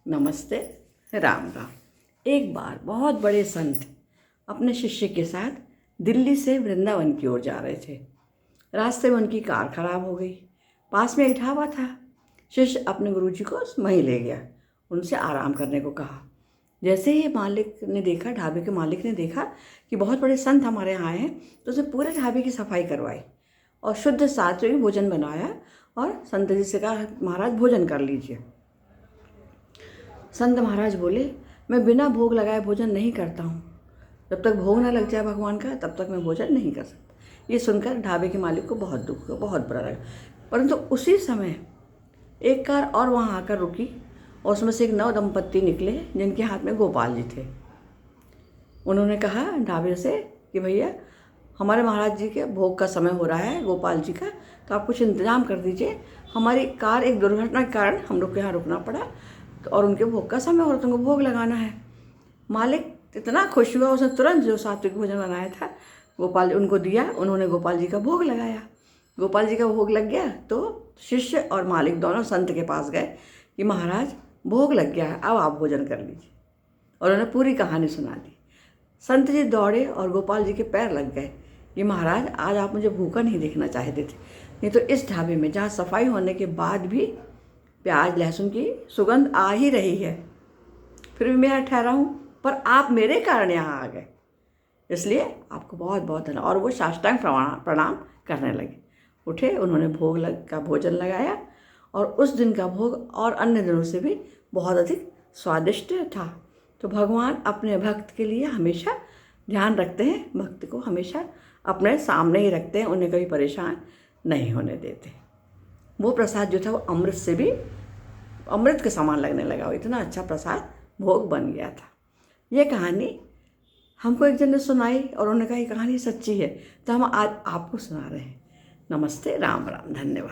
नमस्ते, राम राम। एक बार बहुत बड़े संत अपने शिष्य के साथ दिल्ली से वृंदावन की ओर जा रहे थे। रास्ते में उनकी कार खराब हो गई। पास में एक ढाबा था। शिष्य अपने गुरुजी को वहीं ले गया, उनसे आराम करने को कहा। जैसे ही ढाबे के मालिक ने देखा कि बहुत बड़े संत हमारे यहाँ आए हैं, तो उसने पूरे ढाबे की सफाई करवाई और शुद्ध सात्विक भोजन बनाया और संत जी से कहा, महाराज भोजन कर लीजिए। संत महाराज बोले, मैं बिना भोग लगाए भोजन नहीं करता हूँ। जब तक भोग ना लग जाए भगवान का, तब तक मैं भोजन नहीं कर सकता। ये सुनकर ढाबे के मालिक को बहुत दुख हुआ, बहुत बुरा लगा। परंतु उसी समय एक कार और वहाँ आकर रुकी और उसमें से एक नव दंपत्ति निकले जिनके हाथ में गोपाल जी थे। उन्होंने कहा ढाबे से कि भैया, हमारे महाराज जी के भोग का समय हो रहा है, गोपाल जी का, तो आप कुछ इंतजाम कर दीजिए। हमारी कार एक दुर्घटना के कारण हम लोग को यहाँ रुकना पड़ा, और उनके भोग का समय हो रहा, तुमको भोग लगाना है। मालिक इतना खुश हुआ, उसने तुरंत जो सात्विक भोजन बनाया था गोपाल जी उनको दिया। उन्होंने गोपाल जी का भोग लगाया। गोपाल जी का भोग लग गया तो शिष्य और मालिक दोनों संत के पास गए कि महाराज भोग लग गया है, अब आप भोजन कर लीजिए। और उन्होंने पूरी कहानी सुना दी। संत जी दौड़े और गोपाल जी के पैर लग गए कि महाराज, आज आप मुझे भूखा नहीं देखना चाहते थे, नहीं तो इस ढाबे में जहाँ सफाई होने के बाद भी प्याज लहसुन की सुगंध आ ही रही है, फिर भी मैं यहाँ ठहरा हूँ, पर आप मेरे कारण यहाँ आ गए, इसलिए आपको बहुत बहुत धन्यवाद। और वो साष्टांग प्रणाम करने लगे। उठे, उन्होंने भोजन लगाया और उस दिन का भोग और अन्य दिनों से भी बहुत अधिक स्वादिष्ट था। तो भगवान अपने भक्त के लिए हमेशा ध्यान रखते हैं, भक्त को हमेशा अपने सामने ही रखते हैं, उन्हें कभी परेशान नहीं होने देते। वो प्रसाद जो था वो अमृत से भी अमृत के समान लगने लगा। वो इतना अच्छा प्रसाद भोग बन गया था। ये कहानी हमको एक जन ने सुनाई और उन्होंने कहा ये कहानी सच्ची है, तो हम आज आपको सुना रहे हैं। नमस्ते, राम राम, धन्यवाद।